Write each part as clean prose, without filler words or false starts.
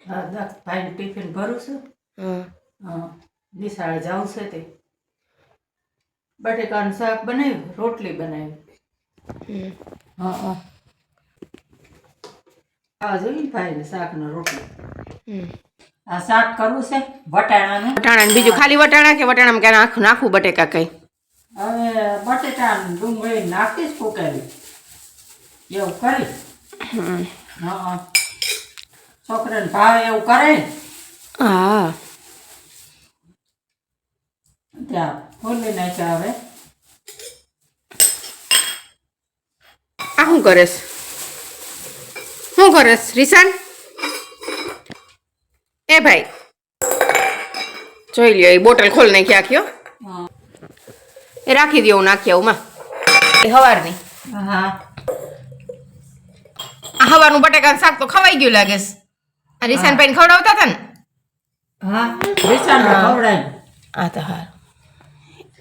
હા ભાઈને ટિફિન ભરું છું. હા નિશાળે જાઉં છે તે બટેકાનું શાક બનાવ્યું, રોટલી બનાવી. હા હા ખાવા જોઈએ ને ભાઈને શાક ને રોટલી. આ શાક કરવું છે વટાણાનું. વટાણા બીજું ખાલી વટાણા કે વટાણામાં ક્યાં નાખવું બટેકા કઈ? હવે બટેટા ડુંગળી નાખીશ કુકેલી એવું કરી. હા છોકરાને ભાવે એવું કરે. હા ત્યાં ફોલી નાખ્યા. હવે આ શું કરેશ? શું કરેશ રીસાન? એ ભાઈ જોઈ લ્યો, એ બોટલ ખોલ નાખી આખ્યો. એ રાખી દો, હું નાખી આવું માં. એ હવારની હા આ હવારનું બટેકાનું શાક તો ખવાઈ ગયું લાગે છે. આ રીસાન ભાઈને ખવડાવતા હતા ને? હા રીસાને ખવડાય. આ તો હાર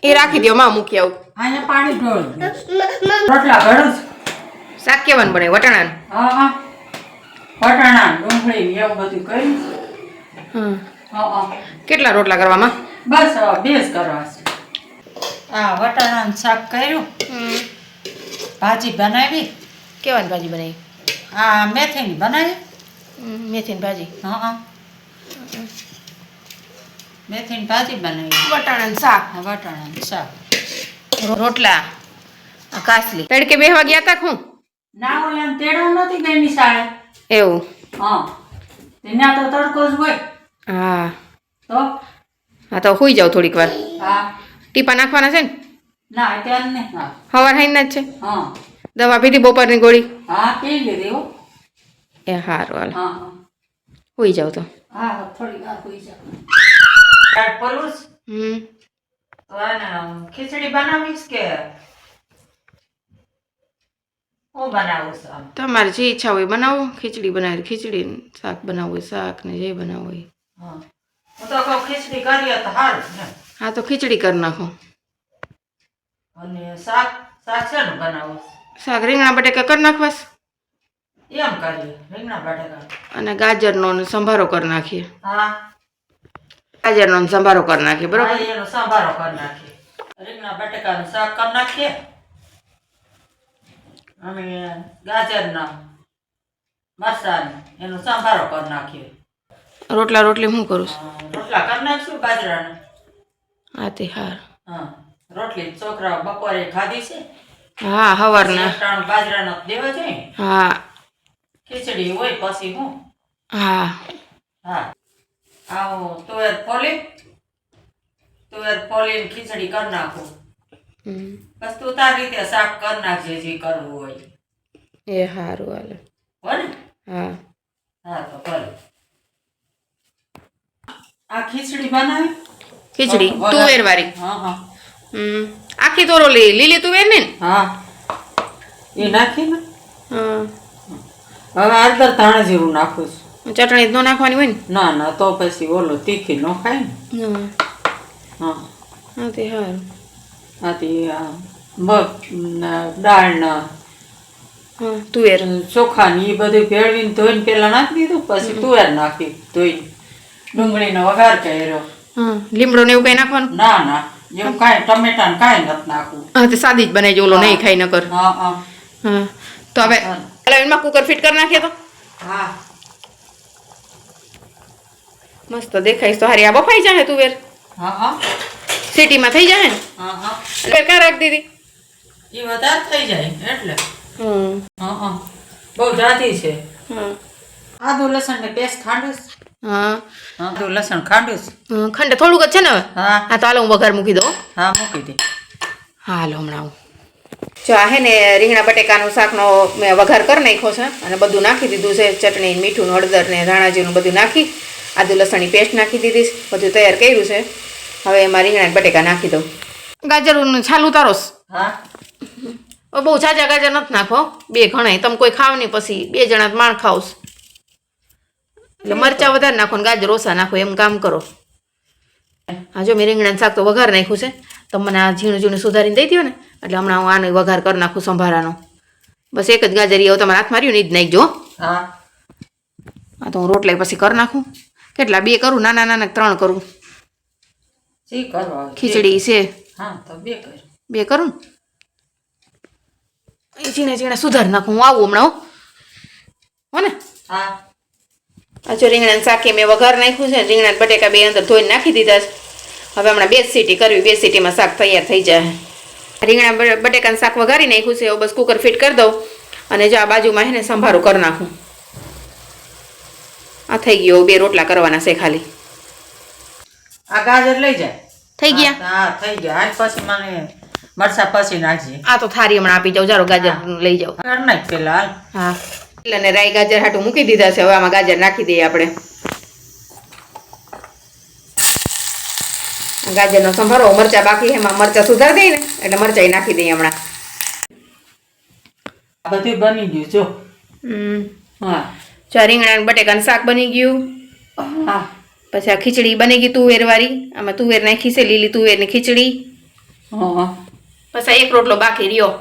એ રાખી દો માં, મૂકી આવું. અહીંયા પાણી ઢોળી રોટલા ઘડું છું. શાક કેવાનું બને? વટાણાનું? હા હા વટાણા ડુંગળી એવું બધું કર્યું. હા કેટલા રોટલા કરવામાં? બસ બેસ કરવા છે. આ વટાણાનું શાક કર્યું, ભાજી બનાવી. કેવાની ભાજી બનાવી? આ મેથીની બનાવી. મેથીની ભાજી? હા મેથીની ભાજી બનાવી. વટાણાનું શાક? વટાણાનું શાક. રોટલા કાસલી. તડકે બેહવા ગયા હતા હું? ના ઓલા તેડો નથી ગઈ નિશાળે. એવું? હા ત્યાં તો તડકો જ હોય. હા તો હા તો સુઈ જાવ થોડીક વાર. હા ટીપા નાખવાના છે ને? ના અત્યારે નહીં. હા સવાર હાઈના જ છે. હા દવા પીધી બપોરની ગોળી? હા પી લીધી હો. એ સારું હાલ હા સુઈ જાવ તો. હા થોડી વાર હોઈ જાય. પલુસ તો એને ખીચડી બનાવીશ કે હું બનાવું છું? તમારે જે ઈચ્છા હોય બનાવો. ખીચડી બનાવી ખીચડી, શાક બનાવવું હોય શાક, ને જે બનાવવું હોય. હા હું તો કહું ખીચડી કરીએ તો સારું ને. હા તો ખીચડી કરી નાખો. અને શાક શાક છે ને બનાવું? શાક રીંગણા બટેકા કરી નાખવાસ. એમ કરીએ રીંગણા બટેકા. અને ગાજરનો સંભારો કરી નાખીએ. હા ગાજરનો સંભારો કરી નાખીએ. બરોબર, એનો સંભારો કરી નાખીએ. રીંગણા બટેકાનું શાક કરી નાખીએ અને ગાજરના મરચાં એનો સંભારો કરી નાખીએ. રોટલા રોટલી હું કરું છું? રોટલા કરી નાખશું બાજરાના. હા તે હાર. હા રોટલી છોકરા બપોરે ખાધી છે. હા સવારના. બાજરાનો દેવા જોઈએ. હા ખીચડી હોય પછી હું. હા હા આવું તુવેર ફોલીને ખીચડી કરી નાખું. બસ તું તારી રીતે શાક કરી નાખજે જે કરવું હોય. એ સારું હાલે હો ને? હા હા તો ભલે. આ ખીચડી બનાવી. ખીચડી તુવેર વાળી? હા હા આખી તો લીલી તુવેર ને? હા એ નાખી ને. હા હવે હળદર ધાણા જીરું નાખું છું. ચટણી ન નાખવાની હોય ને? ના ના તો પછી ઓલો તીખી ન ખાય ને. હા હા તે સારું. આથી મગ દાળના તુવેર ચોખા ને એ બધું ભેળવીને ધોઈને પેલા નાખી દીધું. પછી તુવેર નાખી ધોઈને. ડુંગળીનો વઘાર કર્યો. લીમડો ને એવું કઈ નાખવાનું? ના ના એવું કાંઈ ટમેટા ને કાંઈ નથી નાખવું. હા તે સાદી જ બનાવી ઓલો નહીં ખાઈ નકર. હા હા હા તો હવે એમાં કુકર ફિટ કરી નાખીએ તો? હા મસ્ત દેખાઈશ તો હારી. આ બફાઈ જાય તુવેર? હા હા સિટીમાં થઈ જાય ને? હા હા એટલે ક્યાં રાખી દીધી? એ વધારે થઈ જાય એટલે. હા હા બહુ જાતી છે. આદુ લસણ ને પેસ્ટ ખાંડુસ. હા આદુ લસણ ખાંડુસ. ખંડ થોડુંક જ છે ને હવે? હા હા તો હાલો હું વઘાર મૂકી દઉં. હા મૂકી દે. હા હાલો હમણાં આવું. જો આ હે ને રીંગણા બટેકાનું શાકનો મેં વઘાર કરી નાખ્યો છે અને બધું નાખી દીધું છે. ચટણી, મીઠું, હળદર ને ધાણાજીરું બધું નાખી, આદુ લસણની પેસ્ટ નાખી દીધી, બધું તૈયાર કર્યું છે. હવે એમાં રીંગણા બટેકા નાખી દઉં. ગાજરનું છાલ ઉતારોસ? હા બહુ ઝાઝા ગાજર નથી નાખો, 2 ઘણાય. તમે કોઈ ખાવ નહીં પછી 2 જણા માણ ખાવશ એટલે મરચાં વધારે નાખો ને ગાજર ઓછા નાખો, એમ કામ કરો. હા જો મેં રીંગણાનું શાક તો વઘાર નાખ્યું છે. તમે મને આ ઝીણું ઝીણું સુધારીને દઈ દો ને એટલે હમણાં હું આનો વઘાર કરી નાખું સંભારાનો. બસ એક જ ગાજર તમારા હાથમાં રહ્યું ને એ જ નાખજો. હા હા તો હું રોટલા પછી કરી નાખું. કેટલા 2 કરું? નાના નાના 3 કરું? શી કરવા હવે? ખીચડી છે હા તો 2 કર. 2 કરું ને? એ ઝીણે ઝીણે સુધાર નાખું. હું આવું હમણાં હો ને. હા આ જો રીંગણાનું શાક મેં વઘાર નાખ્યું છે. રીંગણા બટેકા 2 અંદર ધોઈને નાખી દીધા છે. હવે હમણાં 2 સીટી કરવી. 2 સીટીમાં શાક તૈયાર થઈ જાય. રીંગણા બટેકાનું શાક વઘારી નાખ્યું છે. હવે બસ કુકર ફિટ કરી દઉં અને જો આ બાજુમાં હે ને સંભારો કરી નાખું. આ થઈ ગયો. 2 રોટલા કરવાના છે ખાલી. આ ગાજર લઈ જાય. થઈ ગયા? હા થઈ ગયા. આજ પછી મને મરસા પછી નાખજે. આ તો થારી હમણાં આપી જાઉં. જારો ગાજર લઈ જાઉં. કર નાખ પેલા હાલ. હા અને રાઈ ગાજર હાટું મૂકી દીધા છે. હવે આમાં ગાજર નાખી દઈએ આપણે. ગાજરનો સંભારો. મરચા બાકી એમાં મરચા સુધારી દઈએ ને એટલે મરચાઈ નાખી દઈએ હમણાં. બધું બની ગયું જો. હા જો રીંગણા બટેકાનું શાક બની ગયું. હા પછી આ ખીચડી બની ગઈ તુવેરવાળી. આમાં તુવેર નાખી છે, લીલી તુવેરની ખીચડી. હા પછી 1 રોટલો બાકી રહ્યો.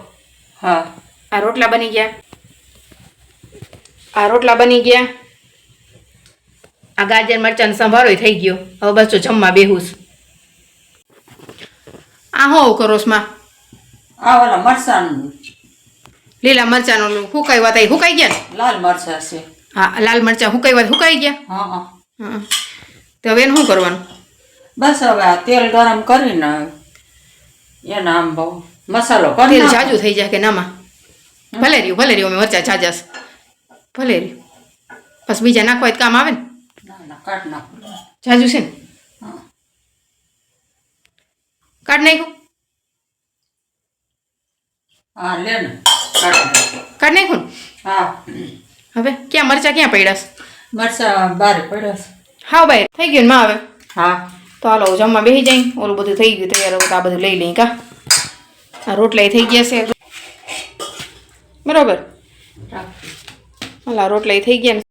હા આ રોટલા બની ગયા. આ રોટલા બની ગયા. આ ગાજર મરચાંનો સંભારો થઈ ગયો. હવે બસ જો જમવા બેહું. આ હું કરોસ માં? આ ઓલા મરસાનું લીલા મરચાંનો હુકાઈ વાત હુકાઈ ગયા ને? લાલ મરચા છે. હા લાલ મરચાં હુકાઈ વાત હુકાઈ ગયા. હા હા હા તો હવે એને શું કરવાનું? બસ હવે આ તેલ ગરમ કરીને એના આમ બહુ મસાલો કરી તેલ નાખો. જાજુ થઈ જાય કે નામાં? ભલે રહ્યું અમે મરચાં જાજાસ. ભલે રહ્યું. બસ બીજા નાખવા હોય તો કામ આવે ને? ના ના કાઢ નાખો. જાજુ છે ને? હા કાઢ નાખ્યું? હા લે ને કાઢ નાખો. કાઢ નાખ્યું ને? હા હવે ક્યાં મરચાં ક્યાં પડ્યા છે? મરચા બારે પડ્યા છે. હા ભાઈ થઈ ગયું ને માં હવે? હા તો હાલો જમવા બેસી જાય. ઓલું બધું થઈ ગયું તૈયાર. હવે તો આ બધું લઈ લઈ કા. આ રોટલા થઈ ગયા છે બરોબર. રાખ. હાલા રોટલા થઈ ગયા ને.